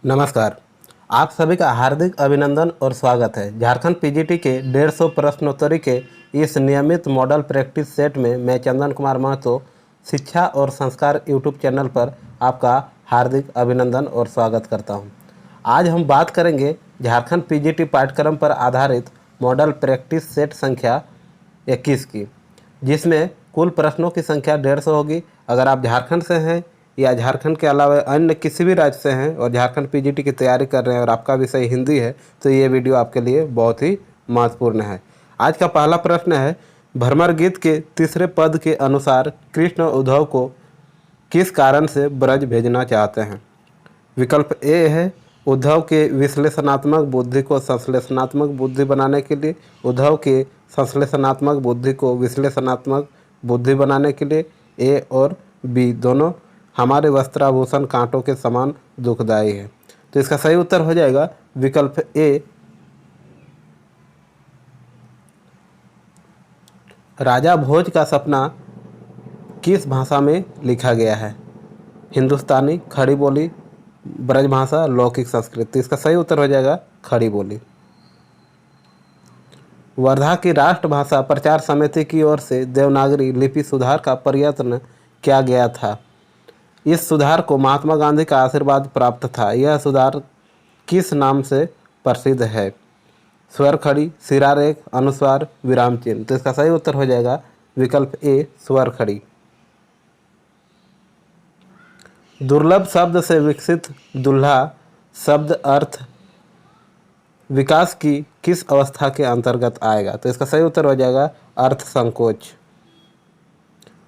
नमस्कार। आप सभी का हार्दिक अभिनंदन और स्वागत है। झारखंड पीजीटी के 150 प्रश्नोत्तरी के इस नियमित मॉडल प्रैक्टिस सेट में मैं चंदन कुमार महतो शिक्षा और संस्कार यूट्यूब चैनल पर आपका हार्दिक अभिनंदन और स्वागत करता हूं। आज हम बात करेंगे झारखंड पीजीटी पाठ्यक्रम पर आधारित मॉडल प्रैक्टिस सेट संख्या 21 की, जिसमें कुल प्रश्नों की संख्या 150 होगी। अगर आप झारखंड से हैं या झारखंड के अलावा अन्य किसी भी राज्य से हैं और झारखंड पीजीटी की तैयारी कर रहे हैं और आपका विषय हिंदी है, तो ये वीडियो आपके लिए बहुत ही महत्वपूर्ण है। आज का पहला प्रश्न है, भ्रमर गीत के तीसरे पद के अनुसार कृष्ण उद्धव को किस कारण से ब्रज भेजना चाहते हैं? विकल्प ए है उद्धव के विश्लेषणात्मक बुद्धि को संश्लेषणात्मक बुद्धि बनाने के लिए, उद्धव के संश्लेषणात्मक बुद्धि को विश्लेषणात्मक बुद्धि बनाने के लिए। ए और बी दोनों हमारे वस्त्राभूषण कांटों के समान दुखदायी है। तो इसका सही उत्तर हो जाएगा विकल्प ए, राजा भोज का सपना किस भाषा में लिखा गया है? हिंदुस्तानी, खड़ी बोली, ब्रजभाषा, लौकिक संस्कृत। तो इसका सही उत्तर हो जाएगा खड़ी बोली। वर्धा की राष्ट्रभाषा प्रचार समिति की ओर से देवनागरी लिपि सुधार का प्रयत्न किया गया था। इस सुधार को महात्मा गांधी का आशीर्वाद प्राप्त था। यह सुधार किस नाम से प्रसिद्ध है? स्वर खड़ी, सिरारेख, अनुस्वार, विराम चिन्ह। तो इसका सही उत्तर हो जाएगा विकल्प ए, स्वर खड़ी। दुर्लभ शब्द से विकसित दुल्हा शब्द अर्थ विकास की किस अवस्था के अंतर्गत आएगा? तो इसका सही उत्तर हो जाएगा अर्थ संकोच।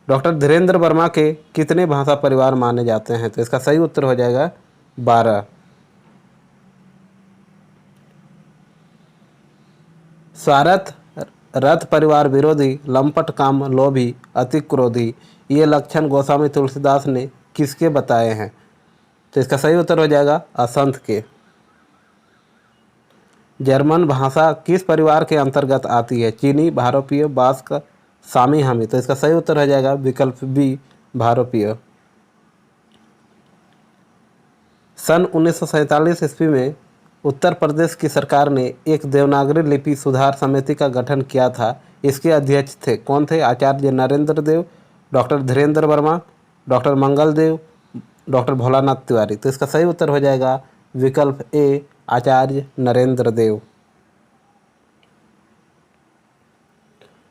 डॉक्टर धीरेन्द्र वर्मा के कितने भाषा परिवार माने जाते हैं? तो इसका सही उत्तर हो जाएगा 12। स्वार्थ, रथ परिवार विरोधी, लंपट काम लोभी, अति क्रोधी, ये लक्षण गोस्वामी तुलसीदास ने किसके बताए हैं? तो इसका सही उत्तर हो जाएगा असंत के। जर्मन भाषा किस परिवार के अंतर्गत आती है? चीनी, भारोपीय, बास्क, सामी हामी। तो इसका सही उत्तर हो जाएगा विकल्प बी, भारोपीय। सन 1947 ईस्वी में उत्तर प्रदेश की सरकार ने एक देवनागरी लिपि सुधार समिति का गठन किया था। इसके अध्यक्ष थे कौन थे? आचार्य नरेंद्र देव, डॉक्टर धीरेन्द्र वर्मा, डॉक्टर मंगल देव, डॉक्टर भोलानाथ तिवारी। तो इसका सही उत्तर हो जाएगा विकल्प ए, आचार्य नरेंद्र देव।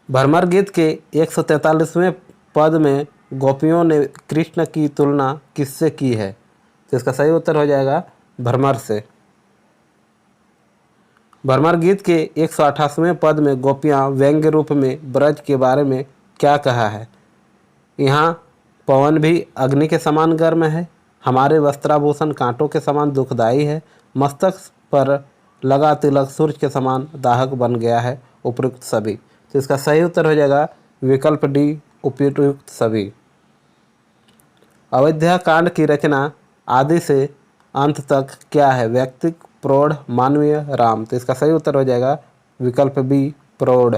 भ्रमर गीत के 143वें पद में गोपियों ने कृष्ण की तुलना किससे की है? तो इसका सही उत्तर हो जाएगा भ्रमर से। भ्रमर गीत के 188वें पद में गोपियाँ व्यंग्य रूप में ब्रज के बारे में क्या कहा है? यहाँ पवन भी अग्नि के समान गर्म है, हमारे वस्त्राभूषण कांटों के समान दुखदायी है, मस्तक पर लगा तिलक सूर्य के समान दाहक बन गया है, उपयुक्त सभी। तो इसका सही उत्तर हो जाएगा विकल्प डी, उपयुक्त सभी। अयोध्या कांड की रचना आदि से अंत तक क्या है? व्यक्तिक, प्रौढ़, मानवीय, राम। तो इसका सही उत्तर हो जाएगा विकल्प बी, प्रौढ़।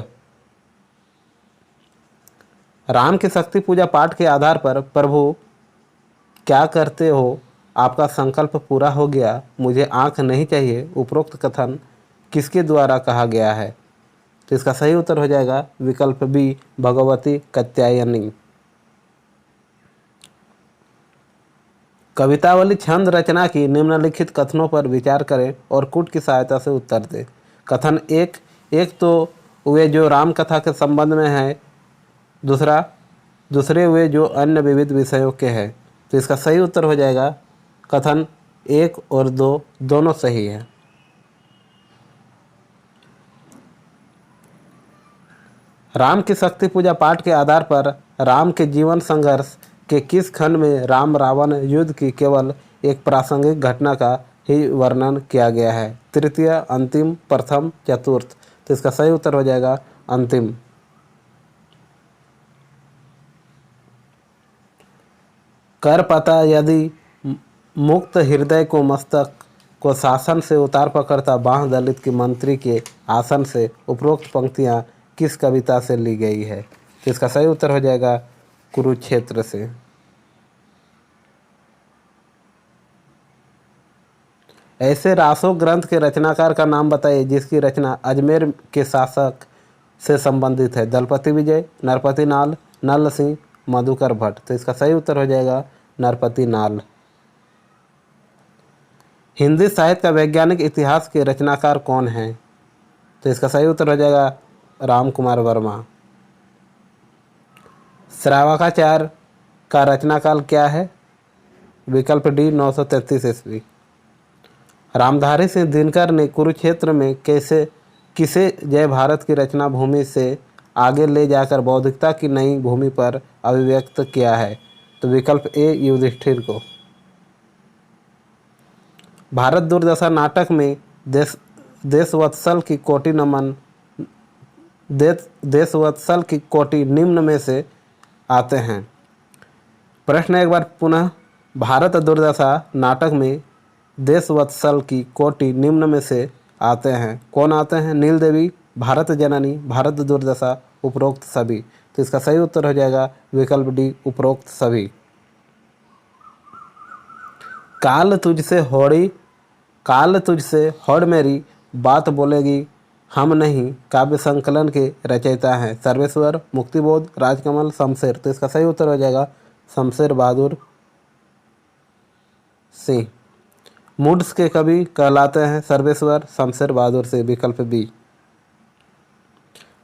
राम की शक्ति पूजा पाठ के आधार पर प्रभु क्या करते हो? आपका संकल्प पूरा हो गया, मुझे आंख नहीं चाहिए, उपरोक्त कथन किसके द्वारा कहा गया है? तो इसका सही उत्तर हो जाएगा विकल्प बी, भगवती कात्यायनी। कवितावली छंद रचना की निम्नलिखित कथनों पर विचार करें और कूट की सहायता से उत्तर दें। कथन एक तो वे जो राम कथा के संबंध में है, दूसरे वे जो अन्य विविध विषयों के हैं। तो इसका सही उत्तर हो जाएगा कथन 1 और 2 दोनों सही है। राम की शक्ति पूजा पाठ के आधार पर राम के जीवन संघर्ष के किस खंड में राम रावण युद्ध की केवल एक प्रासंगिक घटना का ही वर्णन किया गया है? तृतीय, अंतिम, प्रथम, चतुर्थ। तो इसका सही उत्तर हो जाएगा अंतिम। कर पता यदि मुक्त हृदय को मस्तक को शासन से उतार पकड़ता बाह दलित की मंत्री के आसन से, उपरोक्त पंक्तियाँ किस कविता से ली गई है? तो इसका सही उत्तर हो जाएगा कुरुक्षेत्र से। ऐसे रासो ग्रंथ के रचनाकार का नाम बताइए जिसकी रचना अजमेर के शासक से संबंधित है। दलपति विजय, नरपति नाल, नल सिंह, मधुकर भट्ट। तो इसका सही उत्तर हो जाएगा नरपति नाल। हिंदी साहित्य का वैज्ञानिक इतिहास के रचनाकार कौन है? तो इसका सही उत्तर हो जाएगा राम कुमार वर्मा। श्रावकाचार्य का रचनाकाल क्या है? विकल्प डी 933 ईस्वी। रामधारी सिंह दिनकर ने कुरुक्षेत्र में किसे जय भारत की रचना भूमि से आगे ले जाकर बौद्धिकता की नई भूमि पर अभिव्यक्त किया है? तो विकल्प ए युधिष्ठिर को। भारत दुर्दशा नाटक में देशवत्सल की कोटि निम्न में से आते हैं। प्रश्न एक बार पुनः, भारत दुर्दशा नाटक में देशवत्सल की कोटि निम्न में से आते हैं। कौन आते हैं? नील देवी, भारत जननी, भारत दुर्दशा, उपरोक्त सभी। तो इसका सही उत्तर हो जाएगा विकल्प डी उपरोक्त सभी। काल तुझसे होड़ मेरी बात बोलेगी हम नहीं काव्य संकलन के रचयिता हैं सर्वेश्वर, मुक्तिबोध, राजकमल, शमशेर। तो इसका सही उत्तर हो जाएगा शमशेर बहादुर सिंह। मूड्स के कवि कहलाते हैं सर्वेश्वर, शमशेर बहादुर सिंह। विकल्प बी।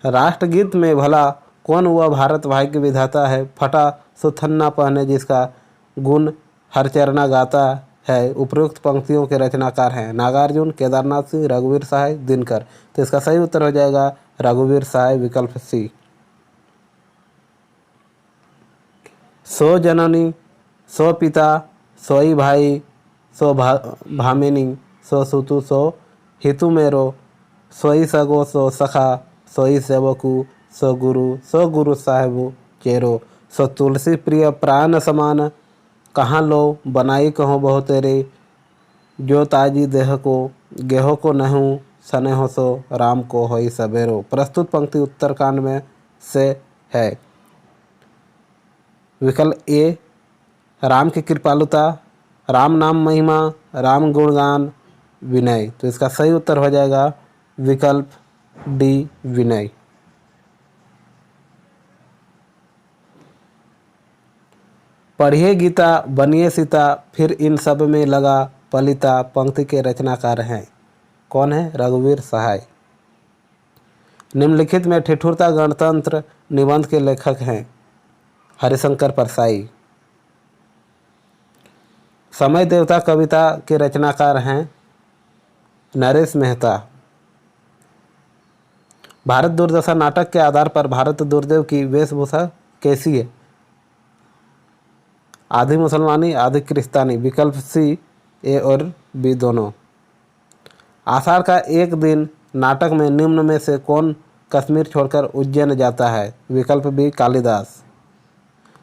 राष्ट्रगीत में भला कौन हुआ भारत भाग्य विधाता है? फटा सुथन्ना पहने जिसका गुण हरचरणा गाता है। उपरोक्त पंक्तियों के रचनाकार हैं नागार्जुन, केदारनाथ सिंह, रघुवीर सहाय, दिनकर। तो इसका सही उत्तर हो जाएगा रघुवीर सहाय। विकल्प सी। सो जननी, सो पिता, सोई भाई, सो भामिनी, सो सुतु, सो हितु मेरो, सोई सगो, सो सखा, सोई सेवकु, सो गुरु साहेबु चेरो, सो तुलसी प्रिय प्राण समान, कहाँ लो बनाई कहो बहु तेरे, जो ताजी देह को गेहो को नहूँ सनेहो सो राम को होई सबेरो। प्रस्तुत पंक्ति उत्तरकांड में से है। विकल्प ए राम की कृपालुता, राम नाम महिमा, राम गुणगान, विनय। तो इसका सही उत्तर हो जाएगा विकल्प डी विनय। पढ़िए गीता बनिए सीता फिर इन सब में लगा पलिता पंक्ति के रचनाकार हैं। कौन है? रघुवीर सहाय। निम्नलिखित में ठिठुरता गणतंत्र निबंध के लेखक हैं हरिशंकर परसाई। समय देवता कविता के रचनाकार हैं नरेश मेहता। भारत दुर्दशा नाटक के आधार पर भारत दुर्देव की वेशभूषा कैसी है? आधी मुसलमानी, आधी क्रिस्तानी। विकल्प सी ए और बी दोनों। आषाढ़ का एक दिन नाटक में निम्न में से कौन कश्मीर छोड़कर उज्जैन जाता है? विकल्प बी कालिदास।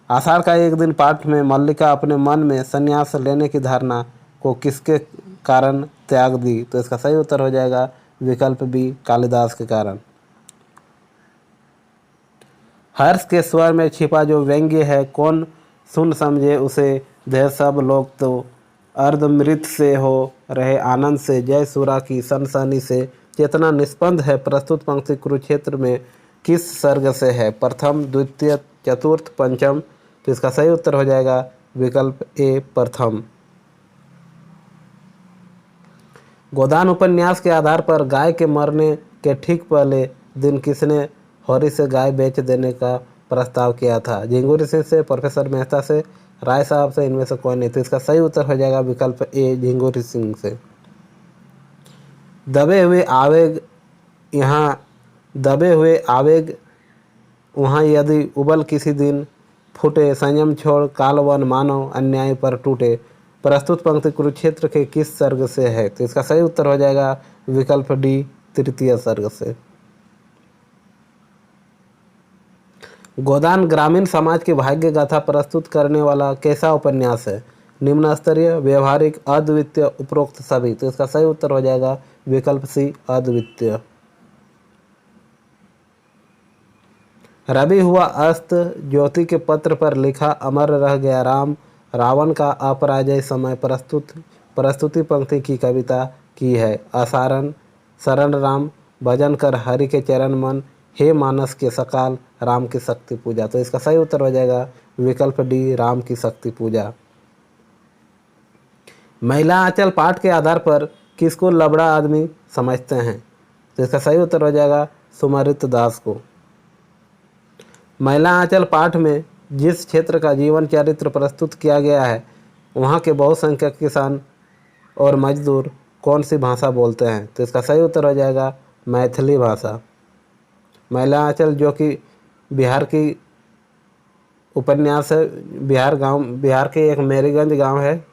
आषाढ़ का एक दिन पाठ में मल्लिका अपने मन में संन्यास लेने की धारणा को किसके कारण त्याग दी? तो इसका सही उत्तर हो जाएगा विकल्प बी कालिदास के कारण। हर्ष के स्वर में छिपा जो व्यंग्य है कौन सुन समझे उसे, देह सब लोग तो अर्धमृत से हो रहे आनंद से, जय सुरा की सनसनी से, चेतना निष्पन्द है। प्रस्तुत पंक्ति कुरुक्षेत्र में किस सर्ग से है? प्रथम, द्वितीय, चतुर्थ, पंचम। तो इसका सही उत्तर हो जाएगा विकल्प ए प्रथम। गोदान उपन्यास के आधार पर गाय के मरने के ठीक पहले दिन किसने होरी से गाय बेच देने का प्रस्ताव किया था? झिंगुरी सिंह से, प्रोफेसर मेहता से, राय साहब से, इनमें से कोई नहीं। तो इसका सही उत्तर हो जाएगा विकल्प ए झिंगुरी सिंह से। दबे हुए आवेग वहाँ यदि उबल किसी दिन फूटे, संयम छोड़ कालवन मानव अन्याय पर टूटे। प्रस्तुत पंक्ति कुरुक्षेत्र के किस सर्ग से है? तो इसका सही उत्तर हो जाएगा विकल्प डी तृतीय सर्ग से। गोदान ग्रामीण समाज की भाग्य गाथा प्रस्तुत करने वाला कैसा उपन्यास है? निम्न स्तरीय, व्यवहारिक, अद्वितीय, उपरोक्त सभी। तो इसका सही उत्तर हो जाएगा विकल्प सी अद्वितीय। रवि हुआ अस्त ज्योति के पत्र पर लिखा अमर रह गया राम, रावण का अपराजय समय। प्रस्तुत प्रस्तुति पंक्ति की कविता की है। असारण शरण राम, भजन कर हरि के चरण मन, हे मानस के सकाल, राम की शक्ति पूजा। तो इसका सही उत्तर हो जाएगा विकल्प डी, राम की शक्ति पूजा। महिला आंचल पाठ के आधार पर किसको लबड़ा आदमी समझते हैं? तो इसका सही उत्तर हो जाएगा सुमरित दास को। महिला आंचल पाठ में जिस क्षेत्र का जीवन चरित्र प्रस्तुत किया गया है वहाँ के बहुसंख्यक किसान और मजदूर कौन सी भाषा बोलते हैं? तो इसका सही उत्तर हो जाएगा मैथिली भाषा। महिला आंचल जो कि बिहार की उपन्यास है, बिहार के एक मेरीगंज गांव है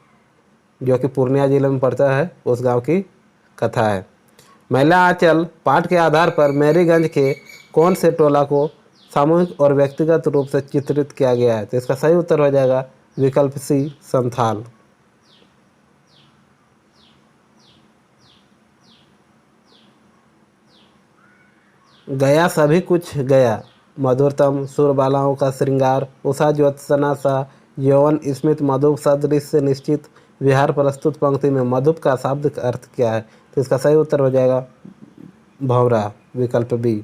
जो कि पूर्णिया जिले में पड़ता है, उस गांव की कथा है। महिला आंचल पाठ के आधार पर मेरीगंज के कौन से टोला को सामूहिक और व्यक्तिगत रूप से चित्रित किया गया है? तो इसका सही उत्तर हो जाएगा विकल्प सी, संथाल। गया सभी कुछ गया, मधुरतम सुरबालाओं का श्रृंगार, उषा ज्योत्सना सा यौवन स्मित मधुप सदृश से निश्चित विहार प्रस्तुत पंक्ति में मधुप का शाब्दिक अर्थ क्या है? तो इसका सही उत्तर हो जाएगा भंवरा, विकल्प बी।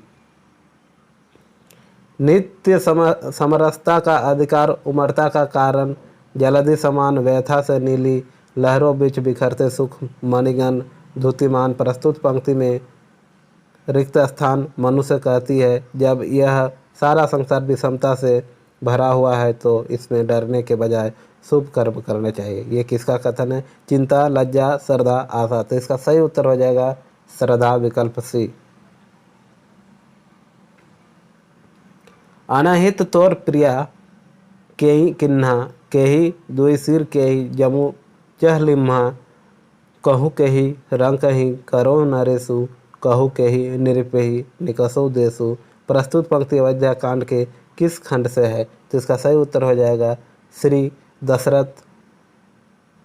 नित्य समरसता का अधिकार, उमरता का कारण, जलधि समान व्यथा से नीली, लहरों बीच बिखरते सुख मणिगण धुतिमान प्रस्तुत पंक्ति में रिक्त स्थान मनुष्य कहती है। जब यह सारा संसार विषमता से भरा हुआ है तो इसमें डरने के बजाय शुभ कर्म करने चाहिए। ये किसका कथन है? चिंता, लज्जा, श्रद्धा, आशा। तो इसका सही उत्तर हो जाएगा श्रद्धा, विकल्प सी। अनहित तोर प्रिया केही किन्हा, केही दुई सिर केही जमु चह लिम्हा, कहूँ केही रंग कही करो नरेशु, कहू केही निरपेही निकसो देशु। प्रस्तुत पंक्ति अयोध्या कांड के किस खंड से है? तो इसका सही उत्तर हो जाएगा श्री दशरथ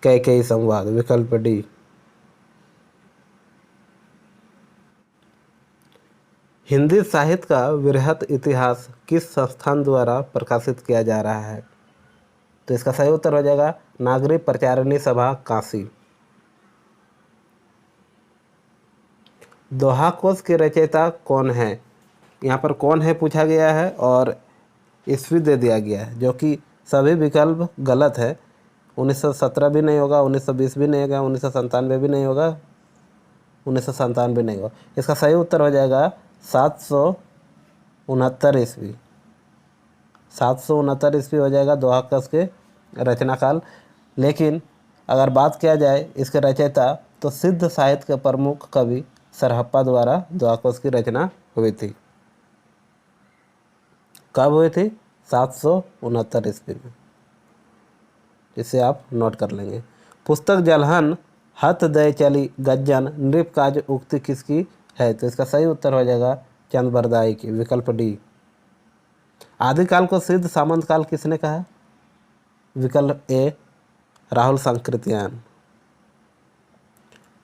कैकेयी संवाद, विकल्प डी। हिंदी साहित्य का वृहत इतिहास किस संस्थान द्वारा प्रकाशित किया जा रहा है? तो इसका सही उत्तर हो जाएगा नागरिक प्रचारिणी सभा, काशी। दोहा कोश के रचयिता कौन है? यहाँ पर कौन है पूछा गया है और ईस्वी दे दिया गया है, जो कि सभी विकल्प गलत है। 1917 भी नहीं होगा, 1920 भी नहीं होगा, 1997 भी नहीं होगा, 1997 भी नहीं होगा। इसका सही उत्तर हो जाएगा 769 ईस्वी। 769 ईस्वी हो जाएगा दोहा कोश के रचना काल। लेकिन अगर बात किया जाए इसके रचयिता तो सिद्ध साहित्य के प्रमुख कवि सरहप्पा द्वारा दोहा कोश की रचना हुई थी। कब हुई थी? 769 ईस्वी में। इसे आप नोट कर लेंगे। पुस्तक जलहन हथ दय चली गज्जन नृप काज उक्ति किसकी है? तो इसका सही उत्तर हो जाएगा चंद बरदाई की, विकल्प डी। आदिकाल को सिद्ध सामंत काल किसने कहा? विकल्प ए, राहुल सांकृत्यायन।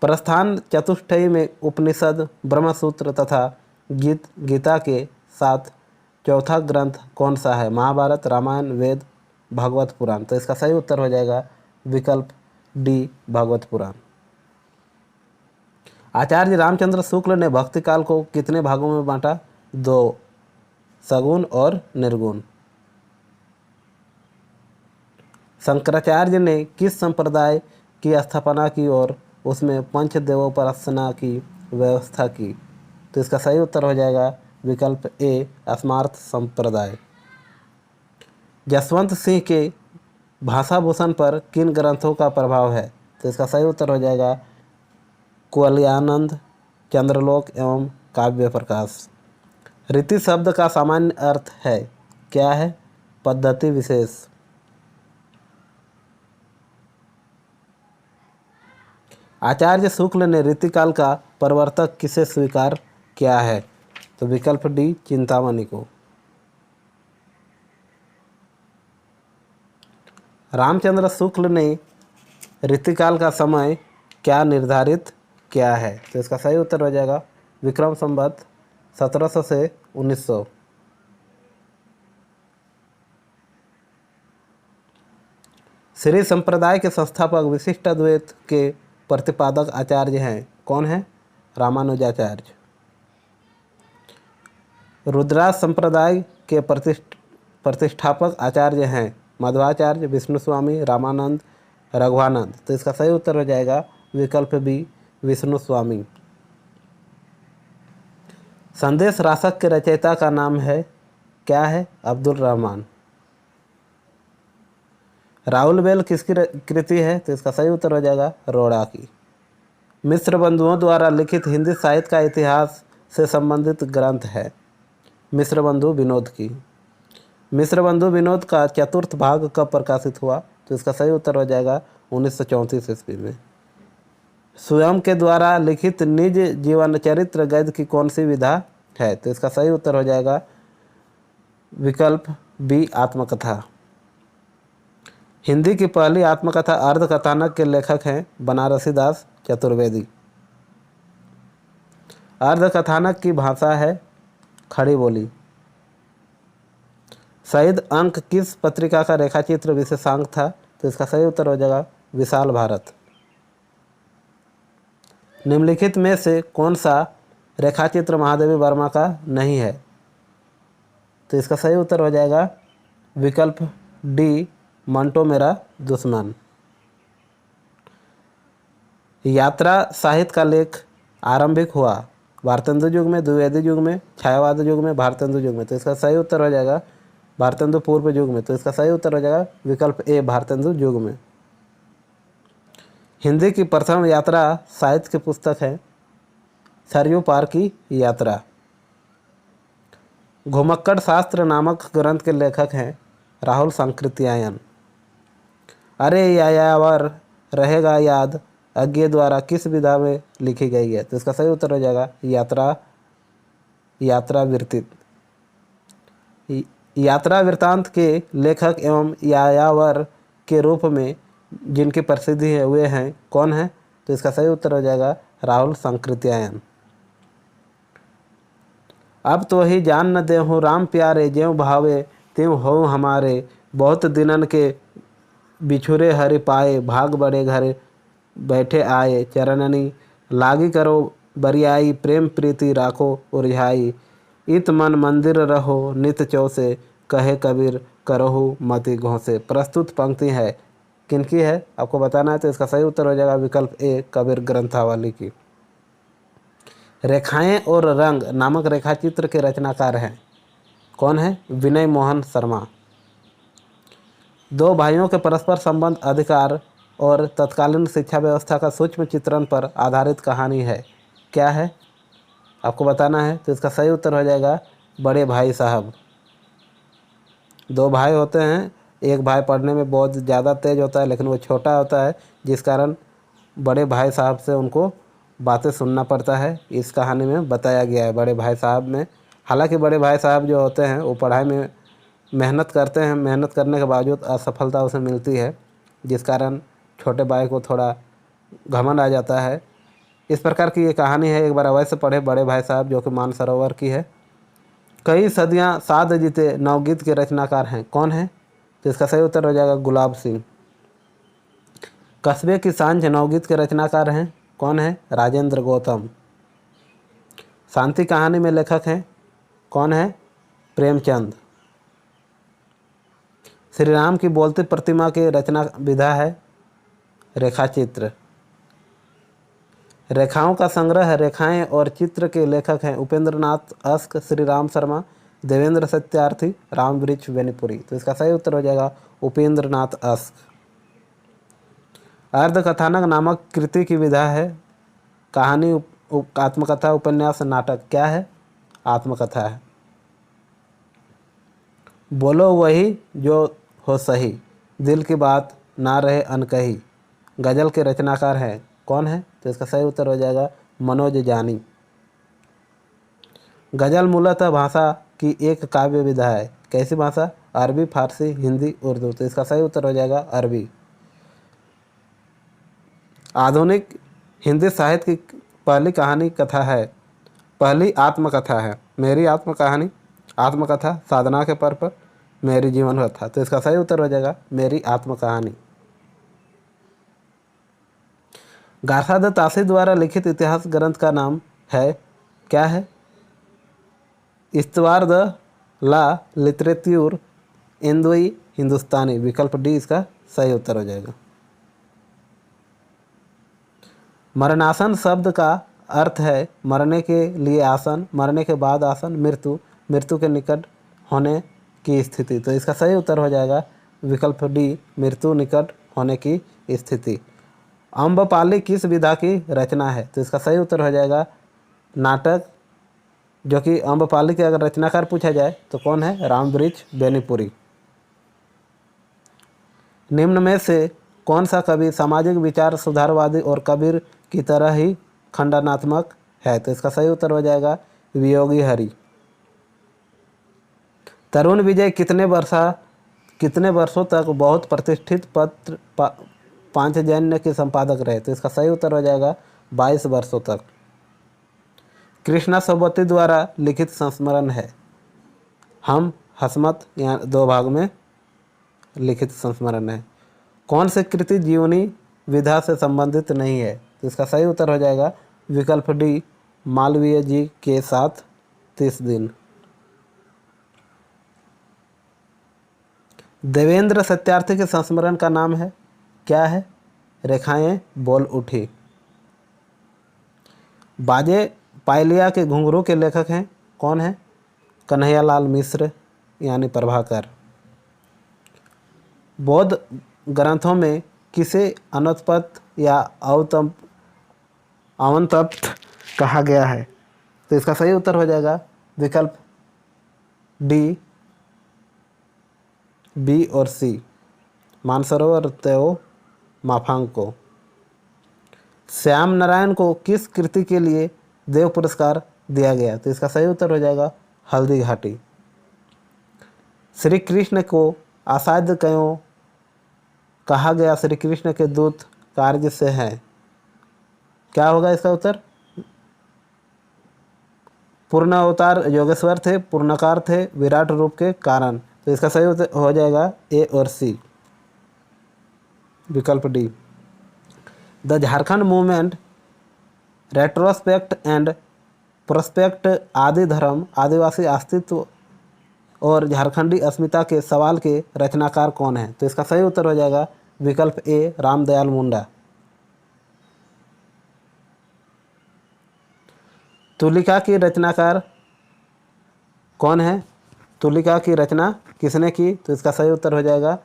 प्रस्थान चतुष्टयी में उपनिषद, ब्रह्मसूत्र तथा गीता के साथ चौथा ग्रंथ कौन सा है? महाभारत, रामायण, वेद, भागवत पुराण। तो इसका सही उत्तर हो जाएगा विकल्प डी, भागवत पुराण। आचार्य रामचंद्र शुक्ल ने भक्ति काल को कितने भागों में बांटा? 2, सगुण और निर्गुण। शंकराचार्य ने किस संप्रदाय की स्थापना की और उसमें पंचदेवोपासना की व्यवस्था की? तो इसका सही उत्तर हो जाएगा विकल्प ए, स्मार्त संप्रदाय। जसवंत सिंह के भाषाभूषण पर किन ग्रंथों का प्रभाव है? तो इसका सही उत्तर हो जाएगा कुवलयानंद, चंद्रलोक एवं काव्य प्रकाश। रीति शब्द का सामान्य अर्थ है क्या है? पद्धति विशेष। आचार्य शुक्ल ने रीतिकाल का प्रवर्तक किसे स्वीकार किया है? तो विकल्प डी, चिंतामणि को। रामचंद्र शुक्ल ने रीतिकाल का समय क्या निर्धारित किया है? तो इसका सही उत्तर हो जाएगा विक्रम संवत 1700 से 1900। श्री संप्रदाय के संस्थापक विशिष्ट अद्वैत के प्रतिपादक आचार्य हैं। कौन है? रामानुजाचार्य। रुद्राज संप्रदाय के प्रतिष्ठापक आचार्य हैं मध्वाचार्य, विष्णु स्वामी, रामानंद, रघुवानंद। तो इसका सही उत्तर हो जाएगा विकल्प बी, विष्णु स्वामी। संदेश रासक के रचयिता का नाम है, क्या है? अब्दुल रहमान। राहुल बेल किसकी कृति है? तो इसका सही उत्तर हो जाएगा रोड़ा की। मिश्र बंधुओं द्वारा लिखित हिंदी साहित्य का इतिहास से संबंधित ग्रंथ है, मिश्र बंधु विनोद की। मिश्र बंधु विनोद का चतुर्थ भाग कब प्रकाशित हुआ? तो इसका सही उत्तर हो जाएगा 1934 ईस्वी में। स्वयं के द्वारा लिखित निज जीवन चरित्र गद्य की कौन सी विधा है? तो इसका सही उत्तर हो जाएगा विकल्प बी, आत्मकथा। हिंदी की पहली आत्मकथा अर्धकथानक के लेखक हैं बनारसी दास चतुर्वेदी। अर्धकथानक की भाषा है खड़ी बोली। शहीद अंक किस पत्रिका का रेखाचित्र विशेषांक था? तो इसका सही उत्तर हो जाएगा विशाल भारत। निम्नलिखित में से कौन सा रेखाचित्र महादेवी वर्मा का नहीं है? तो इसका सही उत्तर हो जाएगा विकल्प डी, मंटो मेरा दुश्मन। यात्रा साहित्य का लेख आरंभिक हुआ भारतेंदु युग में, द्विवेदी युग में, छायावाद युग में, भारतेंदु युग में। तो इसका सही उत्तर हो जाएगा भारतेंदु पूर्व युग में। तो इसका सही उत्तर हो जाएगा विकल्प ए, भारतेंदु युग में। हिंदी की प्रथम यात्रा साहित्य की पुस्तक है सरयू पार की यात्रा। घुमक्कड़ शास्त्र नामक ग्रंथ के लेखक हैं राहुल सांकृत्यायन। अरे यायावर रहेगा याद अज्ञे द्वारा किस विधा में लिखी गई है? तो इसका सही उत्तर हो जाएगा यात्रा वृत्तित। यात्रा वृत्तांत के लेखक एवं यायावर के रूप में जिनकी प्रसिद्धि है वे हैं, कौन है? तो इसका सही उत्तर हो जाएगा राहुल सांकृत्यायन। अब तो ही जान न देहु राम प्यारे, ज्यों भावे त्यों हो हमारे, बहुत दिनन के बिछुरे हरि पाए, भाग बड़े घर बैठे आए, चरणनी लागी करो बरियाई, प्रेम प्रीति राखो उरिहाई, इत मन मंदिर रहो नित चौसे, कहे कबीर करहु मति घोंसे। प्रस्तुत पंक्ति है किनकी है? आपको बताना है। तो इसका सही उत्तर हो जाएगा विकल्प ए, कबीर ग्रंथावली की। रेखाएं और रंग नामक रेखाचित्र के रचनाकार हैं, कौन है? विनय मोहन शर्मा। दो भाइयों के परस्पर संबंध, अधिकार और तत्कालीन शिक्षा व्यवस्था का सूक्ष्म चित्रण पर आधारित कहानी है, क्या है? आपको बताना है। तो इसका सही उत्तर हो जाएगा बड़े भाई साहब। दो भाई होते हैं, एक भाई पढ़ने में बहुत ज़्यादा तेज होता है लेकिन वो छोटा होता है, जिस कारण बड़े भाई साहब से उनको बातें सुनना पड़ता है। इस कहानी में बताया गया है बड़े भाई साहब में। हालांकि बड़े भाई साहब जो होते हैं वो पढ़ाई में मेहनत करते हैं, मेहनत करने के बावजूद असफलता उसे मिलती है, जिस कारण छोटे भाई को थोड़ा घमंड आ जाता है। इस प्रकार की ये कहानी है, एक बार अवश्य पढ़े बड़े भाई साहब, जो कि मानसरोवर की है। कई सदियां साध जीते नवगीत के रचनाकार हैं, कौन है? तो इसका सही उत्तर हो जाएगा गुलाब सिंह। कस्बे की सांझ नवगीत के रचनाकार हैं, कौन है? राजेंद्र गौतम। शांति कहानी में लेखक हैं, कौन है? प्रेमचंद। श्री राम की बोलती प्रतिमा की रचना विधा है रेखाचित्र। रेखाओं का संग्रह रेखाएं और चित्र के लेखक हैं उपेंद्र नाथ अस्क, श्री राम शर्मा, देवेंद्र सत्यार्थी, राम वृक्ष वेनीपुरी। तो इसका सही उत्तर हो जाएगा उपेंद्र नाथ अस्क। अर्धकथानक नामक कृति की विधा है कहानी, आत्मकथा, उपन्यास, नाटक, क्या है? आत्मकथा है। बोलो वही जो हो सही, दिल की बात ना रहे अनकही, गजल के रचनाकार हैं, कौन है? तो इसका सही उत्तर हो जाएगा मनोज जानी। गजल मूलतः भाषा की एक काव्य विधा है, कैसी भाषा? अरबी, फारसी, हिंदी, उर्दू। तो इसका सही उत्तर हो जाएगा अरबी। आधुनिक हिंदी साहित्य की पहली कहानी कथा है, पहली आत्मकथा है मेरी आत्मकहानी, आत्मकथा, साधना के पर्व पर, मेरी जीवन कथा। तो इसका सही उत्तर हो जाएगा मेरी आत्मकहानी। गार्सा द तासी द्वारा लिखित इतिहास ग्रंथ का नाम है क्या है? इस्तवार द ला लिटरेच्यूर इंदोई हिंदुस्तानी। विकल्प डी इसका सही उत्तर हो जाएगा। मरणासन शब्द का अर्थ है मरने के लिए आसन, मरने के बाद आसन, मृत्यु, मृत्यु के निकट होने की स्थिति। तो इसका सही उत्तर हो जाएगा विकल्प डी, मृत्यु निकट होने की स्थिति। अम्बपाली किस विधा की रचना है? तो इसका सही उत्तर हो जाएगा नाटक, जो कि अम्बपाली के अगर रचनाकार पूछा जाए तो कौन है? रामवृक्ष बेनीपुरी। निम्न में से कौन सा कवि सामाजिक विचार सुधारवादी और कबीर की तरह ही खंडनात्मक है? तो इसका सही उत्तर हो जाएगा वियोगी हरि। तरुण विजय कितने वर्षों तक बहुत प्रतिष्ठित पत्र पांचजन्य के संपादक रहे? तो इसका सही उत्तर हो जाएगा 22 वर्षों तक। कृष्णा सोबती द्वारा लिखित संस्मरण है हम हसमत, यहाँ 2 भाग में लिखित संस्मरण है। कौन सी कृति जीवनी विधा से संबंधित नहीं है? तो इसका सही उत्तर हो जाएगा विकल्प डी, मालवीय जी के साथ 30 दिन। देवेंद्र सत्यार्थी के संस्मरण का नाम है क्या है? रेखाएं बोल उठी। बाजे पायलिया के घुंघरू के लेखक हैं कौन है? कन्हैयालाल मिश्र यानी प्रभाकर। बौद्ध ग्रंथों में किसे अनुत्पत्त या अवंतप्त कहा गया है? तो इसका सही उत्तर हो जाएगा विकल्प डी, बी और सी, मानसरोवर तेओ माफांग को। श्याम नारायण को किस कृति के लिए देव पुरस्कार दिया गया? तो इसका सही उत्तर हो जाएगा हल्दी घाटी। श्री कृष्ण को असाध्य क्यों कहा गया? श्री कृष्ण के दूत कार्य से हैं। क्या होगा इसका उत्तर? पूर्ण अवतार योगेश्वर थे, पूर्णकार थे, विराट रूप के कारण। तो इसका सही उत्तर हो जाएगा ए और सी, विकल्प D. The Jharkhand movement retrospect and prospect आदि धर्म, आदिवासी अस्तित्व और झारखंडी अस्मिता के सवाल के रचनाकार कौन है? तो इसका सही उत्तर हो जाएगा विकल्प ए, रामदयाल मुंडा। तुलिका की रचनाकार कौन है? तुलिका की रचना किसने की? तो इसका सही उत्तर हो जाएगा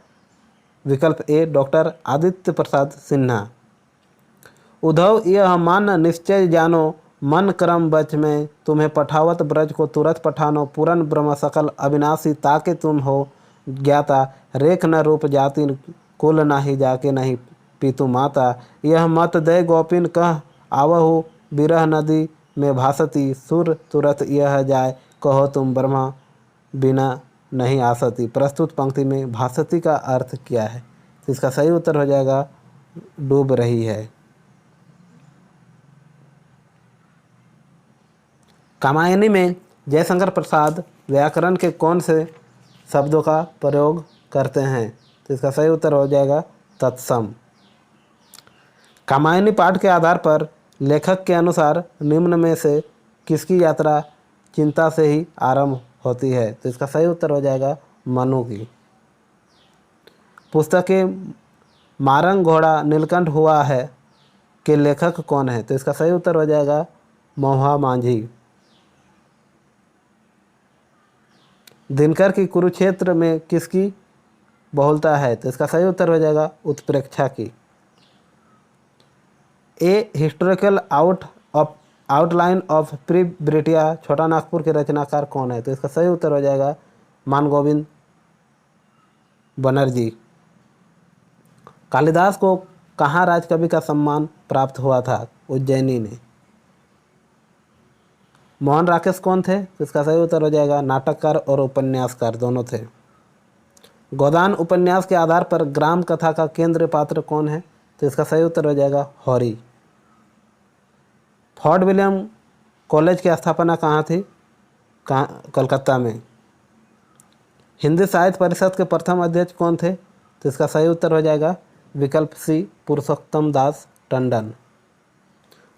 विकल्प ए, डॉक्टर आदित्य प्रसाद सिन्हा। उद्धव यह मान निश्चय जानो, मन क्रम बच में तुम्हें पठावत ब्रज को तुरत पठानो, पूरन ब्रह्म सकल अविनाशी ताके तुम हो ज्ञाता, रेख न रूप जाति कुल नाही जाके नहीं पीतु माता, यह मत दे गोपिन कह आवहु बिरह नदी में भासती, सुर तुरत यह जाय कहो तुम ब्रह्मा बिना नहीं आसती। प्रस्तुत पंक्ति में भासती का अर्थ क्या है? तो इसका सही उत्तर हो जाएगा डूब रही है। कामायनी में जयशंकर प्रसाद व्याकरण के कौन से शब्दों का प्रयोग करते हैं? तो इसका सही उत्तर हो जाएगा तत्सम। कामायनी पाठ के आधार पर लेखक के अनुसार निम्न में से किसकी यात्रा चिंता से ही आरंभ होती है? तो इसका सही उत्तर हो जाएगा मनु की। पुस्तक के मारंग घोड़ा नीलकंठ हुआ है के लेखक कौन है? तो इसका सही उत्तर हो जाएगा महुआ मांझी। दिनकर की कुरुक्षेत्र में किसकी बहुलता है? तो इसका सही उत्तर हो जाएगा उत्प्रेक्षा की। A historical outline of pre British Chota Nagpur के रचनाकार कौन है? तो इसका सही उत्तर हो जाएगा मान गोविंद बनर्जी। कालिदास को कहाँ राजकवि का सम्मान प्राप्त हुआ था? उज्जैनी में। मोहन राकेश कौन थे? तो इसका सही उत्तर हो जाएगा नाटककार और उपन्यासकार दोनों थे। गोदान उपन्यास के आधार पर ग्राम कथा का केंद्र पात्र कौन है? तो इसका सही उत्तर हो जाएगा हॉरी। फोर्ट विलियम कॉलेज की स्थापना कहाँ थी? कलकत्ता में। हिंदी साहित्य परिषद के प्रथम अध्यक्ष कौन थे? तो इसका सही उत्तर हो जाएगा विकल्प सी, पुरुषोत्तम दास टंडन।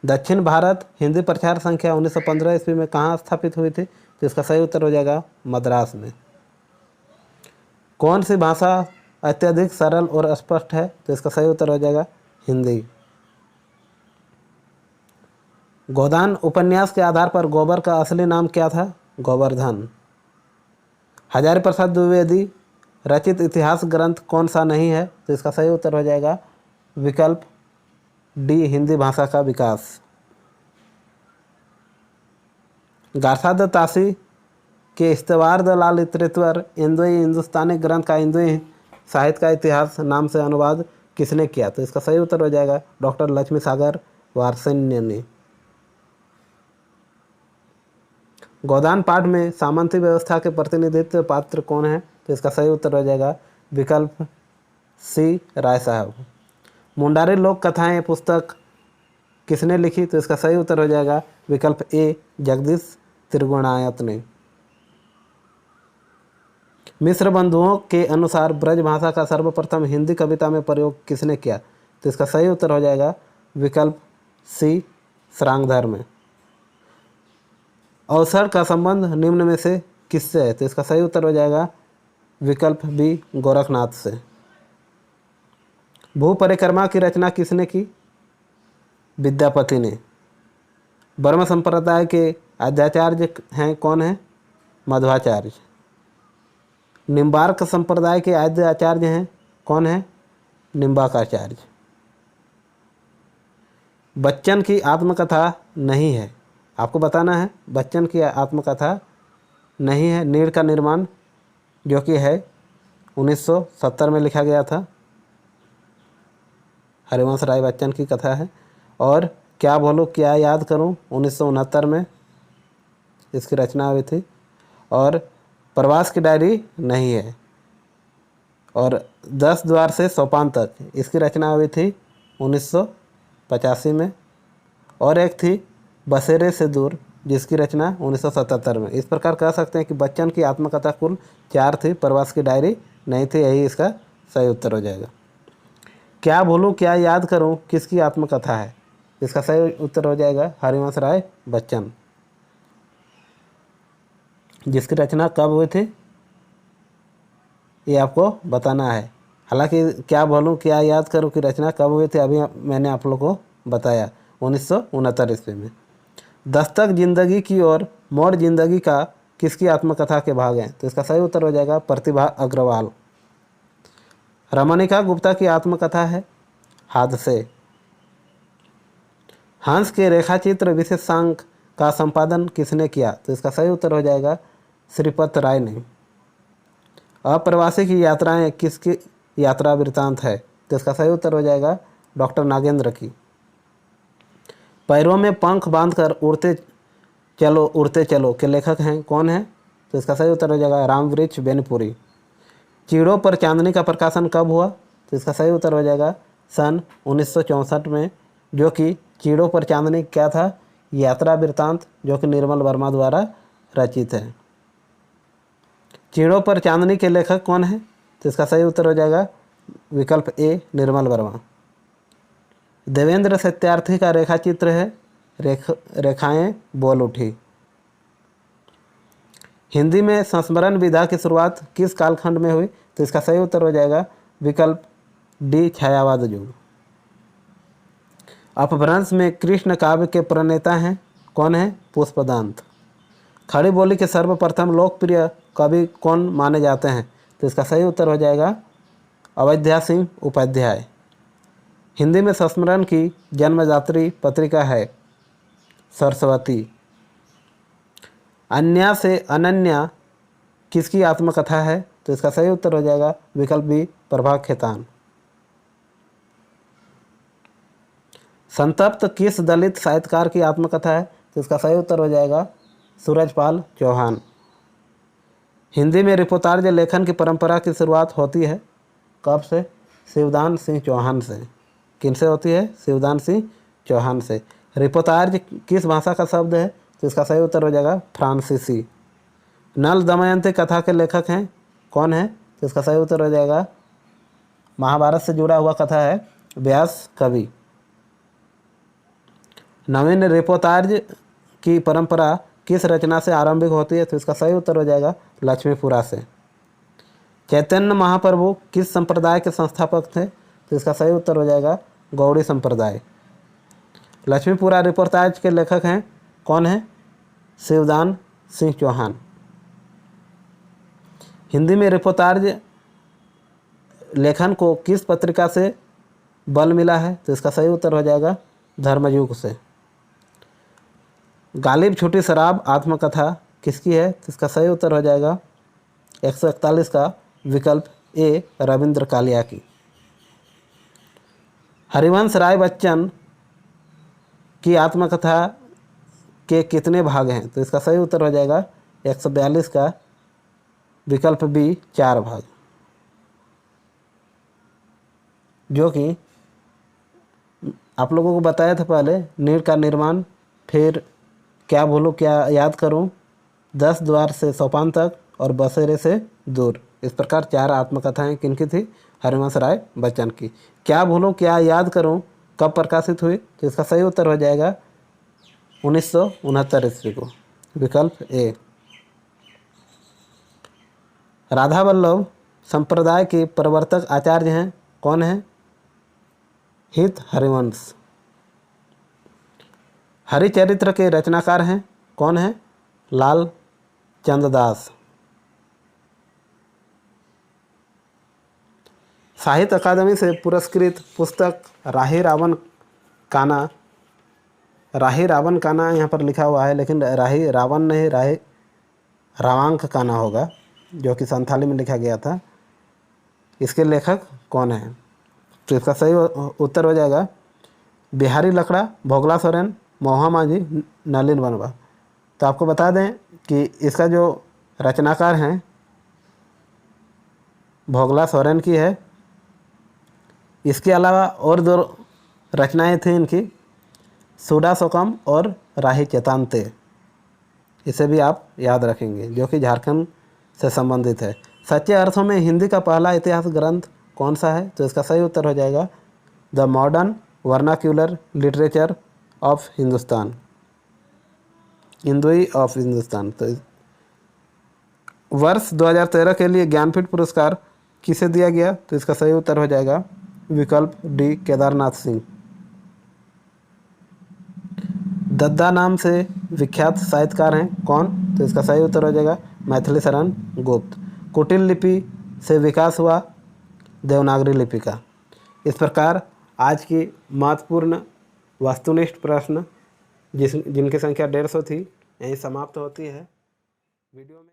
दक्षिण भारत हिंदी प्रचार संख्या 1915 ईस्वी में कहाँ स्थापित हुई थी? तो इसका सही उत्तर हो जाएगा मद्रास में। कौन सी भाषा अत्यधिक सरल और स्पष्ट है? तो इसका सही उत्तर हो जाएगा हिंदी। गोदान उपन्यास के आधार पर गोबर का असली नाम क्या था? गोवर्धन। हजारी प्रसाद द्विवेदी रचित इतिहास ग्रंथ कौन सा नहीं है? तो इसका सही उत्तर हो जाएगा विकल्प डी, हिंदी भाषा का विकास। गारसाद तासी के इस्तवार द लाल लिटरेचर इंदोई हिंदुस्तानी ग्रंथ का इंदोई साहित्य का इतिहास नाम से अनुवाद किसने किया? तो इसका सही उत्तर हो जाएगा डॉक्टर लक्ष्मी सागर वार्ष्णेय ने। गोदान पाठ में सामंती व्यवस्था के प्रतिनिधित्व पात्र कौन है? तो इसका सही उत्तर हो जाएगा विकल्प सी, राय साहब। मुंडारी लोक कथाएं पुस्तक किसने लिखी? तो इसका सही उत्तर हो जाएगा विकल्प ए, जगदीश त्रिगुणायत ने। मिश्र बंधुओं के अनुसार ब्रज भाषा का सर्वप्रथम हिंदी कविता में प्रयोग किसने किया? तो इसका सही उत्तर हो जाएगा विकल्प सी, श्रांगधर में। अवसर का संबंध निम्न में से किससे है? तो इसका सही उत्तर हो जाएगा विकल्प बी, गोरखनाथ से। भू परिक्रमा की रचना किसने की? विद्यापति ने। ब्रह्म संप्रदाय के आद्याचार्य हैं कौन है? मध्वाचार्य। निम्बार्क संप्रदाय के आद्य आचार्य हैं कौन है? निम्बार्काचार्य। बच्चन की आत्मकथा नहीं है, आपको बताना है बच्चन की आत्मकथा नहीं है। नीड़ का निर्माण जो कि है 1970 में लिखा गया था, हरिवंश राय बच्चन की कथा है। और क्या बोलूं क्या याद करूं 1969 में इसकी रचना हुई थी। और प्रवास की डायरी नहीं है। और 10 द्वार से सोपान तक इसकी रचना हुई थी 1985 में। और एक थी बसेरे से दूर जिसकी रचना 1977 में। इस प्रकार कह सकते हैं कि बच्चन की आत्मकथा कुल 4 थी, प्रवास की डायरी नहीं थी। यही इसका सही उत्तर हो जाएगा। क्या भूलूं क्या याद करूं किसकी आत्मकथा है? इसका सही उत्तर हो जाएगा हरिवंश राय बच्चन, जिसकी रचना कब हुई थी ये आपको बताना है। हालांकि क्या बोलूं क्या याद करूं की रचना कब हुई थी अभी मैंने आप लोगों को बताया 1969 ईस्वी में। दस्तक जिंदगी की और मोड़ जिंदगी का किसकी आत्मकथा के भाग हैं? तो इसका सही उत्तर हो जाएगा प्रतिभा अग्रवाल। रमणिका गुप्ता की आत्मकथा है हादसे। हंस के रेखाचित्र विशेषांक का संपादन किसने किया? तो इसका सही उत्तर हो जाएगा श्रीपत राय ने। अप्रवासी की यात्राएं किसकी यात्रा वृत्तांत है? तो इसका सही उत्तर हो जाएगा डॉक्टर नागेंद्र की। पैरों में पंख बांधकर उड़ते चलो के लेखक हैं कौन है? तो इसका सही उत्तर हो जाएगा रामवृक्ष बेनपुरी। चीड़ों पर चांदनी का प्रकाशन कब हुआ? तो इसका सही उत्तर हो जाएगा सन 1964 में, जो कि चीड़ों पर चांदनी क्या था? यात्रा वृत्तांत, जो कि निर्मल वर्मा द्वारा रचित है। चीड़ों पर चांदनी के लेखक कौन है? तो इसका सही उत्तर हो जाएगा विकल्प ए, निर्मल वर्मा। देवेंद्र सत्यार्थी का रेखाचित्र है रेखाएं बोल उठी। हिंदी में संस्मरण विधा की शुरुआत किस कालखंड में हुई? तो इसका सही उत्तर हो जाएगा विकल्प डी, छायावाद युग। अपभ्रंश में कृष्ण काव्य के प्रणेता हैं कौन है? पुष्पदांत। खड़ी बोली के सर्वप्रथम लोकप्रिय कवि कौन माने जाते हैं? तो इसका सही उत्तर हो जाएगा अवध्या सिंह उपाध्याय। हिंदी में संस्मरण की जन्मदात्री पत्रिका है सरस्वती। अन्या से अनन्या किसकी आत्मकथा है? तो इसका सही उत्तर हो जाएगा विकल्प बी, प्रभा खेतान। संतप्त किस दलित साहित्यकार की आत्मकथा है? तो इसका सही उत्तर हो जाएगा सूरजपाल चौहान। हिंदी में रिपोर्टाज लेखन की परंपरा की शुरुआत होती है कब से? शिवदान सिंह चौहान से। किनसे होती है? शिवदान सिंह चौहान से। रिपोर्टाज किस भाषा का शब्द है? तो इसका सही उत्तर हो जाएगा फ्रांसीसी। नल दमयंती कथा के लेखक हैं कौन है? तो इसका सही उत्तर हो जाएगा महाभारत से जुड़ा हुआ कथा है व्यास कवि। नवीन रिपोर्टाज की परंपरा किस रचना से आरंभिक होती है? तो इसका सही उत्तर हो जाएगा लक्ष्मीपुरा से। चैतन्य महाप्रभु किस संप्रदाय के संस्थापक थे? तो इसका सही उत्तर हो जाएगा गौड़ी संप्रदाय। लक्ष्मीपुरा रिपोर्टाज के लेखक हैं कौन है? शिवदान सिंह चौहान। हिंदी में रिपोर्टाज लेखन को किस पत्रिका से बल मिला है? तो इसका सही उत्तर हो जाएगा धर्मयुग से। गालिब छूटी शराब आत्मकथा किसकी है? तो इसका सही उत्तर हो जाएगा 141 का विकल्प ए रविंद्र कालिया की। हरिवंश राय बच्चन की आत्मकथा के कितने भाग हैं? तो इसका सही उत्तर हो जाएगा 142 का विकल्प बी 4 भाग, जो कि आप लोगों को बताया था पहले। नीड़ का निर्माण, फिर क्या भूलूं क्या याद करूं, 10 द्वार से सोपान तक और बसेरे से दूर। इस प्रकार 4 आत्मकथाएं किनकी थी? हरिवंश राय बच्चन की। क्या भूलूं क्या याद करूं कब प्रकाशित हुई? तो इसका सही उत्तर हो जाएगा 1969 ईस्वी को, विकल्प ए। राधा वल्लभ संप्रदाय के प्रवर्तक आचार्य हैं कौन है? हित हरिवंश। हरिचरित्र के रचनाकार हैं कौन है? लाल चंददास। साहित्य अकादमी से पुरस्कृत पुस्तक राही रावण काना यहाँ पर लिखा हुआ है, लेकिन राही रावण नहीं, राही रावांक काना होगा, जो कि संथाली में लिखा गया था। इसके लेखक कौन है? तो इसका सही उत्तर हो जाएगा बिहारी लकड़ा, भोगला सोरेन, मोहा माझी, नलिन बनवा। तो आपको बता दें कि इसका जो रचनाकार हैं भोगला सोरेन की है। इसके अलावा और 2 रचनाएं थी इनकी, सूडा सोकम और राही चेतानते। इसे भी आप याद रखेंगे, जो कि झारखंड से संबंधित है। सच्चे अर्थों में हिंदी का पहला इतिहास ग्रंथ कौन सा है? तो इसका सही उत्तर हो जाएगा the modern vernacular literature of Hindustan, Hindui of Hindustan. तो वर्ष 2013 के लिए ज्ञानपीठ पुरस्कार किसे दिया गया? तो इसका सही उत्तर हो जाएगा विकल्प डी केदारनाथ सिंह। दद्दा नाम से विख्यात साहित्यकार हैं कौन? तो इसका सही उत्तर हो जाएगा मैथिली शरण गुप्त। कुटिल लिपि से विकास हुआ देवनागरी लिपि का। इस प्रकार आज की महत्वपूर्ण वस्तुनिष्ठ प्रश्न जिनकी संख्या 150 थी, यहीं समाप्त होती है। वीडियो में